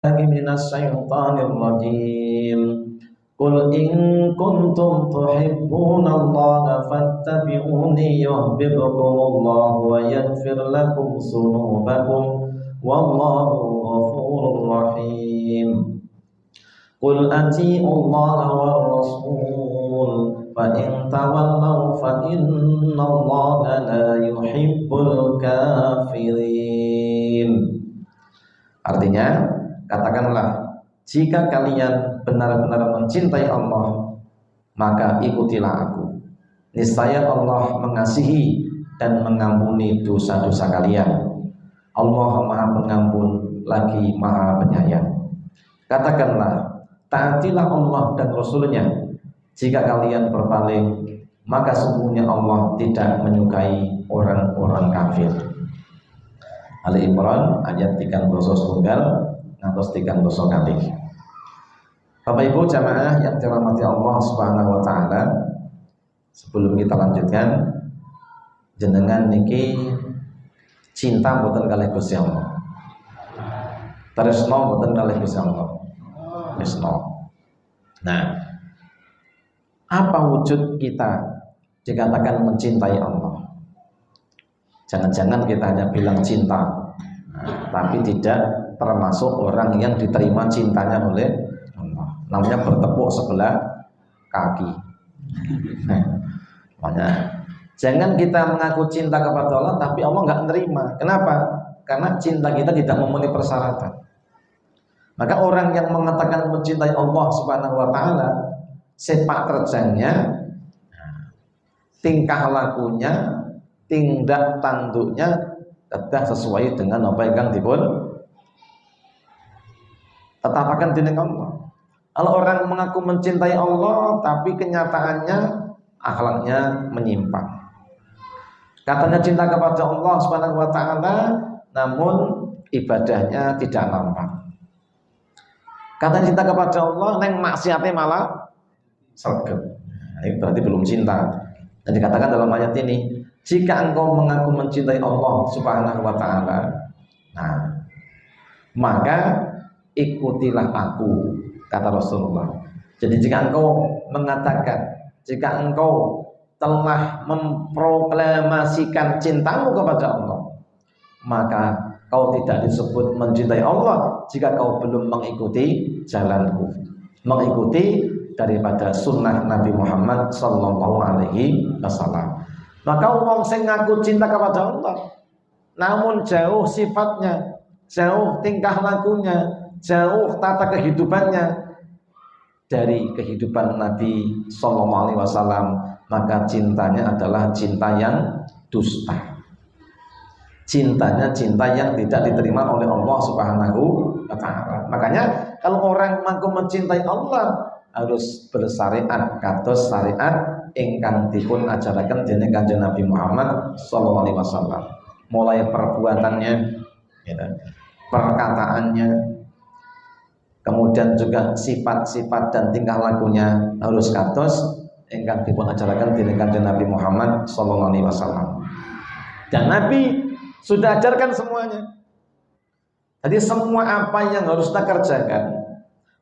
من الشيطان الرجيم قل إن كنتم تحبون الله فاتبعوني يحببكم الله ويغفر لكم ذنوبكم والله غفور رحيم قل أطيعوا الله والرسول فإن تولوا فإن الله لا يحب الكافرين. Artinya, katakanlah, jika kalian benar-benar mencintai Allah, maka ikutilah aku. Niscaya Allah mengasihi dan mengampuni dosa-dosa kalian. Allah Maha Pengampun lagi Maha Penyayang. Katakanlah, taatilah Allah dan Rasul-Nya. Jika kalian berpaling, maka sungguhnya Allah tidak menyukai orang-orang kafir. Ali Imran ayat 3 ngantos 3 kali. Bapak Ibu jamaah yang dirahmati Allah Subhanahu wa taala, sebelum kita lanjutkan, jenengan niki cinta mboten kalih Gusti Allah. Tresno mboten kalih Gusti Allah. Tresno. Nah, apa wujud kita dikatakan mencintai Allah? Jangan-jangan kita hanya bilang cinta, tapi tidak termasuk orang yang diterima cintanya oleh Allah. Namanya bertepuk sebelah kaki. Makanya jangan kita mengaku cinta kepada Allah, tapi Allah nggak menerima. Kenapa? Karena cinta kita tidak memenuhi persyaratan. Maka orang yang mengatakan mencintai Allah Subhanahu wa taala, sepak terjangnya, tingkah lakunya, tindak tanduknya tetap sesuai dengan apa yang dipun tetapkan dening Allah. Kalau orang mengaku mencintai Allah tapi kenyataannya akhlaknya menyimpang. Katanya cinta kepada Allah Subhanahu wa taala, namun ibadahnya tidak nampak. Katanya cinta kepada Allah, neng maksiatnya malah sregep. Ini berarti belum cinta. Dan dikatakan dalam ayat ini, jika engkau mengaku mencintai Allah Subhanahu wa taala, nah, maka ikutilah aku, kata Rasulullah. Jadi jika engkau mengatakan, jika engkau telah memproklamasikan cintamu kepada Allah, maka kau tidak disebut mencintai Allah jika kau belum mengikuti jalanku, mengikuti daripada sunnah Nabi Muhammad sallallahu alaihi wasallam. Maka wong sing ngaku cinta kepada Allah, namun jauh sifatnya, jauh tingkah lakunya, jauh tata kehidupannya dari kehidupan Nabi sallallahu alaihi wasallam, maka cintanya adalah cinta yang dusta. Cintanya cinta yang tidak diterima oleh Allah Subhanahu wa taala. Makanya kalau orang mengaku mencintai Allah harus bersyariat kados syariat ingkang dipun ajaraken dening Kanjeng Nabi Muhammad sallallahu alaihi wasallam. Mulai perbuatannya, gitu, perkataannya, kemudian juga sifat-sifat dan tingkah lakunya harus kados ingkang dipun ajaraken dening Kanjeng Nabi Muhammad sallallahu alaihi wasallam. Dan Nabi sudah ajarkan semuanya. Jadi semua apa yang harus kita kerjakan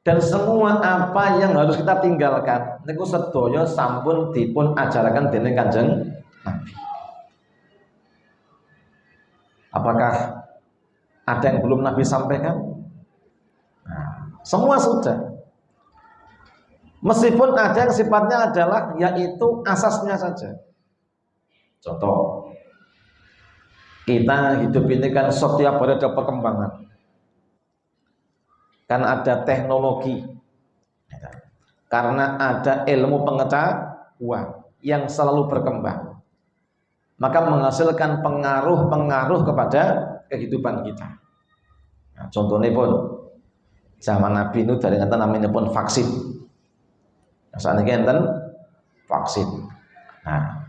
dan semua apa yang harus kita tinggalkan niku sedaya sampun dipun ajaraken dening Kanjeng Nabi. Apakah ada yang belum Nabi sampaikan? Nah, semua sudah. Meskipun ada yang sifatnya adalah yaitu asasnya saja. Contoh, kita hidup ini kan setiap hari ada perkembangan. Kan ada teknologi, karena ada ilmu pengetahuan yang selalu berkembang, maka menghasilkan pengaruh-pengaruh kepada kehidupan kita. Nah, contohnya pun zaman Nabi itu dari kata namanya pun vaksin. Saat ini enten vaksin. Nah,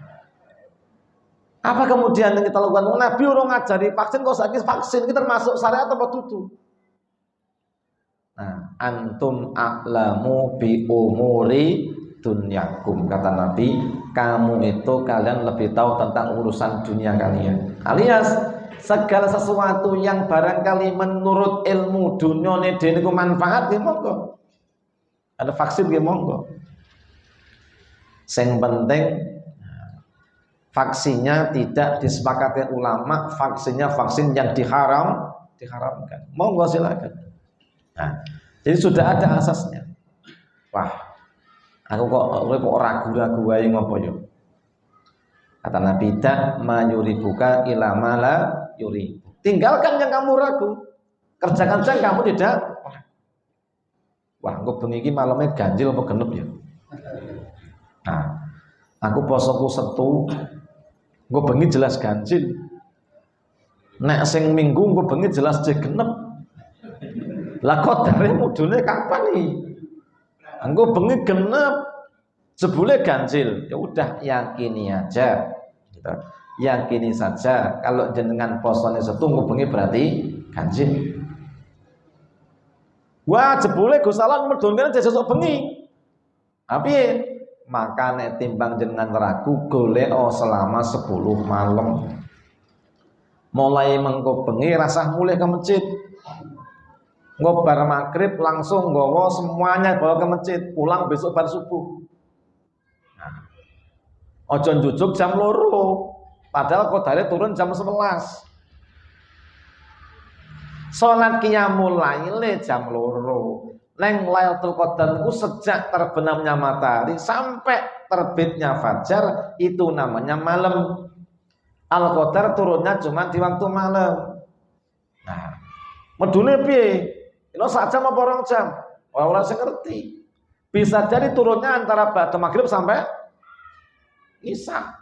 apa kemudian yang kita lakukan? Nabi orang ngajari vaksin, kok sakit vaksin kita termasuk syariat apa tutu? Nah, antum a'lamu bi umuri dunyakum, kata Nabi, kamu itu kalian lebih tahu tentang urusan dunia kalian. Alias segala sesuatu yang barangkali menurut ilmu dunia ini ku manfaat ya monggo. Ada vaksin ya monggo. Yang penting vaksinnya tidak disepakati ulama, vaksinnya vaksin yang diharamkan. Monggo silakan. Nah, jadi sudah ada asasnya. Wah, aku kok ragu-ragu wae ngopo yo. Kata Nabi, "Tak mayuribuka ila mala yuri." Tinggalkan yang kamu ragu. Kerjakan yang kamu tidak. Wah, engko bengi iki maleme ganjil apa genep ya? Nah, aku posoku setu, engko bengi jelas ganjil. Nek sing minggu engko bengi jelas genep. Lah kok dari mudune kapan nih? Engko bengi genep, jebule ganjil. Ya udah yakini aja. Gitu. Yakini saja kalau jenengan posone setu engko bengi berarti ganjil. Wah, jebule Gus Salam medhunke sesuk bengi. Tapi maka nek timbang jenengan ragu golek selama 10 malam. Mulai mengko bengi rasah mulih ke masjid. Engko bar maghrib langsung nggawa semuanya bawa ke masjid, pulang besok bar subuh. Nah, ojo njujuk jam 2. Padahal kodare turun jam 11. Salat qiyamul lail jam 2. Neng Lailatul Qadar itu sejak terbenamnya matahari sampai terbitnya fajar itu namanya malam. Al-Qadar turunnya cuma di waktu malam. Nah, medune piye? Ini sak jam apa 2 jam? Ora sing ngerti. Bisa jadi turunnya antara ba'da maghrib sampai isya.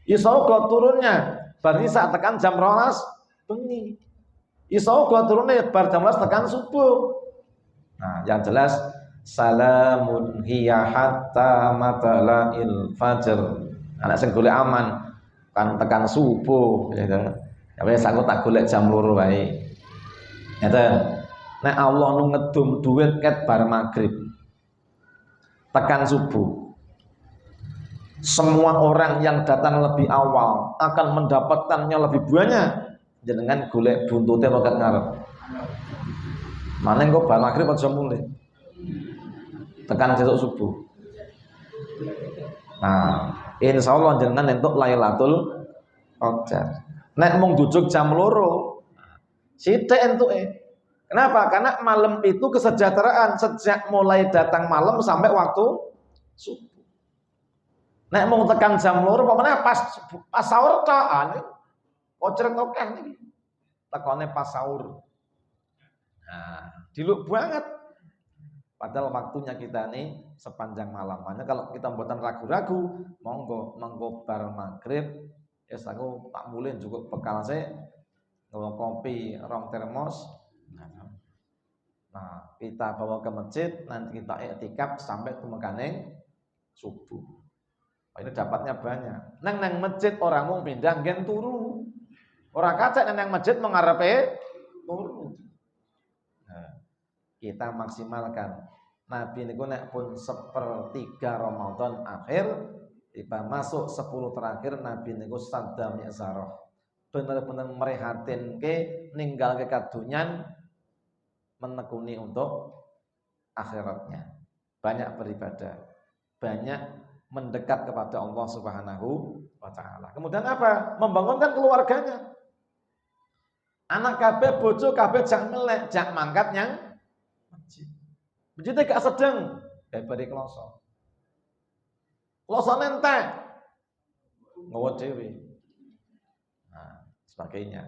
Iso uga turunnya bar isya tekan jam 12 bengi. Iso uga turune bar jam 12 tekan subuh. Nah, yang jelas salamun hiya hatta matla'il fajr. Anak sing golek aman kan tekan subuh gitu. Ya wis aku tak golek jam 2 wae. Ngeten. Nek Allah nu ngedum duit ket bar maghrib tekan subuh. Semua orang yang datang lebih awal akan mendapatkannya lebih banyak. Jenengan golek buntute roket ngarep. Maneng kok bar maghrib aja mulih. Tekan sesuk subuh. Nah, insyaallah jenengan entuk Lailatul Qadar. Nek mung jujuk jam 2, sithik entuke. Kenapa? Karena malam itu kesejahteraan sejak mulai datang malam sampai waktu subuh. Nek mung tekan jam 2 pamane pas sahur tok. Kocrek okeh niki. Tekone pas sahur. Nah, diluk banget. Padahal waktunya kita nih sepanjang malam. Makanya kalau kita buatan ragu-ragu, monggo bar maghrib, ya aku tak mulih cukup bekal saya, nggawa kopi 2 termos. Nah, kita bawa ke masjid, nanti kita iktikaf sampai temekaning subuh. Ini dapatnya banyak. Nang masjid orang mau pindah gen turu. Orang kacak nang masjid mengarepe turu. Nah, kita maksimalkan. Nabi niku nek pun 1/3 Ramadan akhir, tiba masuk 10 terakhir Nabi niku sadda mi'zarah. Bener-bener merehatinke ninggalke kadunyan menekuni untuk akhiratnya. Banyak beribadah, banyak mendekat kepada Allah Subhanahu wa taala. Kemudian apa? Membangunkan keluarganya. Anak kabeh bojo kabeh jak melek, jak mangkat nyang masjid. Masjid gak sedeng, bari kloso. Klosone entek. Ngowo dhewe. Nah, sebagainya.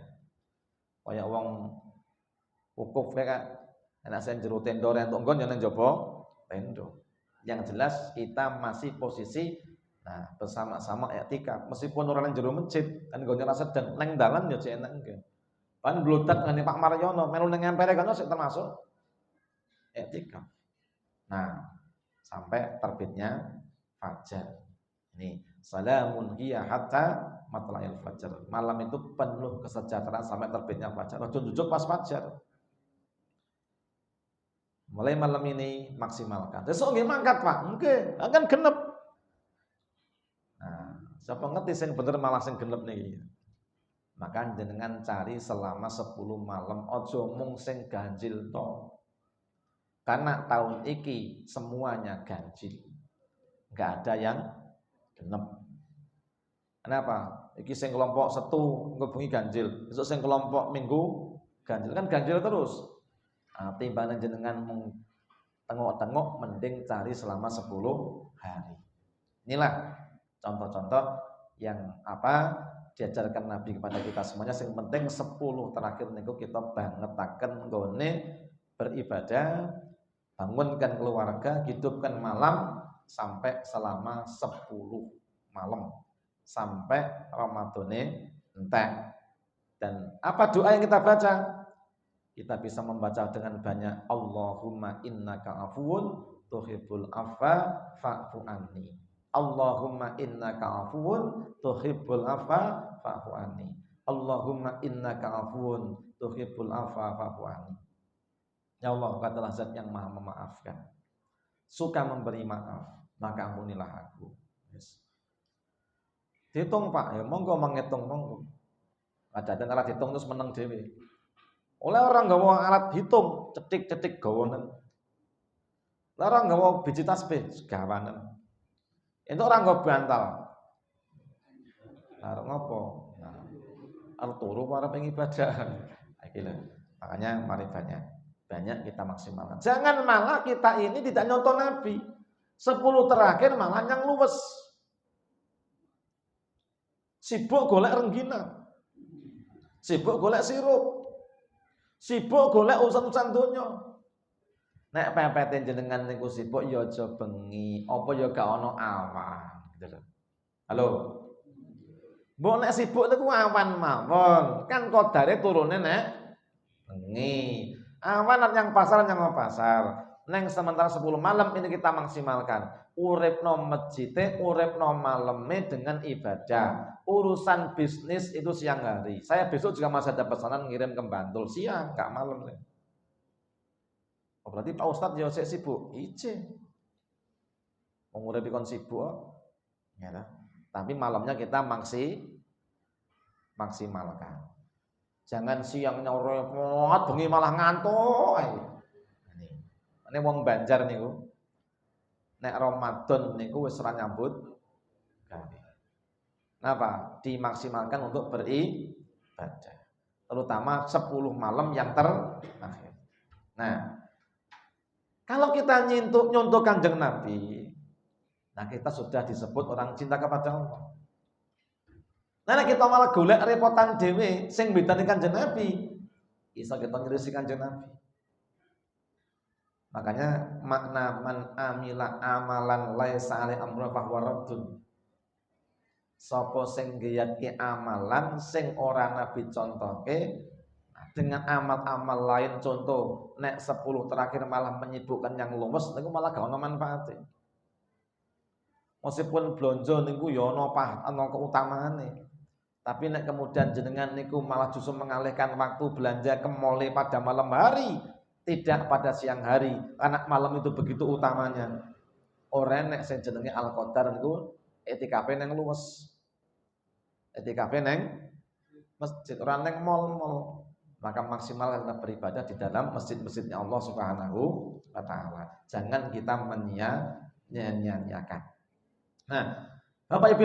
Kaya wong wukuf kayak enak sen jero tenda entuk nggon yo nang jaba tenda. Yang jelas kita masih posisi bersama-sama iktikaf meskipun orang nang jero masjid kan nggone ra sedeng nang dalan yo cek enak nggih. Pan blodak ngene Pak Maryono melu ning empere kan sik termasuk iktikaf. Nah, sampai terbitnya fajar. Ini salamun hiya hatta matla'il fajar. Malam itu penuh kesejahteraan sampai terbitnya fajar. Ojo jujuk pas fajar. Mulai malam ini maksimalkan. Besok nggih mangkat, Pak. Nggih, akan genep. Nah, siapa ngerti sing bener malah sing genep niki. Maka jenengan cari selama 10 malam, ojo mung sing ganjil to. Karena tahun iki semuanya ganjil. Enggak ada yang genep. Kenapa? Iki sing kelompok Setu ngebengi ganjil, besok sing kelompok Minggu ganjil, kan ganjil terus. Timbangan jenengan tengok-tengok, mending cari selama 10 hari. Inilah contoh-contoh yang diajarkan Nabi kepada kita semuanya. Yang penting 10 terakhir niku kita bangetaken nggone beribadah, bangunkan keluarga, hidupkan malam sampai selama 10 malam sampai Ramadane entek. Dan apa doa yang kita baca? Kita bisa membaca dengan banyak, Allahumma innaka afuwun tuhibbul afwa fa'fu anni. Allahumma innaka afuwun tuhibbul afwa fa'fu anni. Allahumma innaka afuwun tuhibbul afwa fa'fu anni. Ya Allah, katalah zat yang maha memaafkan, suka memberi maaf, maka ampunilah aku. Yes. Dihitung Pak, ya monggo menghitung monggo. Ada alat hitung terus menang dewe. Oleh orang nggak mau alat hitung, cetik-cetik gawanan. Orang nggak mau biji tasbih, gawanan. Itu orang nggak bantal. Nah, ngopo? Nah, turu para pengibadah. Makanya mari banyak kita maksimalkan. Jangan malah kita ini tidak nyontoh Nabi. 10 terakhir malah yang luwes. Sibuk golek rengginang. Sibuk golek sirup. Sibuk golek urusan donya. Nek pepete jenengan niku sibuk ya aja bengi, apa ya gak ana awan, gitu lho. Halo. Mbok nek sibuk niku awan mawon, kan kodare turune nek bengi. Awan yang pasar yang pasar. Neng sementara 10 malam ini kita maksimalkan. Uripno masjite, uripno maleme dengan ibadah. Urusan bisnis itu siang hari. Saya besok juga masih ada pesanan ngirim ke Bantul siang, gak malam. Oh, berarti Pak Ustadz ya sibuk. Ice. Menguripi kon sibuk. Ya, tapi malamnya kita maksimalkan. Jangan siangnya repot, bengi malah ngantuk. Ini wong Banjar niku. Nek Ramadan niku wis ora nyambut gawe. Kenapa? Dimaksimalkan untuk beribadah. Terutama 10 malam yang terakhir. Nah, kalau kita nyontoh Kanjeng Nabi, nah kita sudah disebut orang cinta kepada Allah. Nah, kita malah golek repotan dhewe sing bedane Kanjeng Nabi, iso kita nyrisi Kanjeng Nabi. Makanya makna man amila amalan laisa alai amruna fahuwa raddun. Sapa sing nggiyatke amalan sing ora Nabi contohke dengan amal-amal lain, contoh nek 10 terakhir malah menyibukkan yang lumes niku malah gak ono manfaate. Meskipun blonjo niku ya ana keutamaane. Tapi nek kemudian jenengan niku malah justru mengalihkan waktu belanja ke mall pada malam hari, tidak pada siang hari, karena malam itu begitu utamanya. Ora nek sing jenenge Al-Qadar niku etikaf nang luwes. Etikaf nang masjid, ora nang mall-mall. Maka maksimal kita beribadah di dalam masjid-masjidnya Allah Subhanahu wa taala. Jangan kita menyia-nyiakan. Nah, Bapak Ibu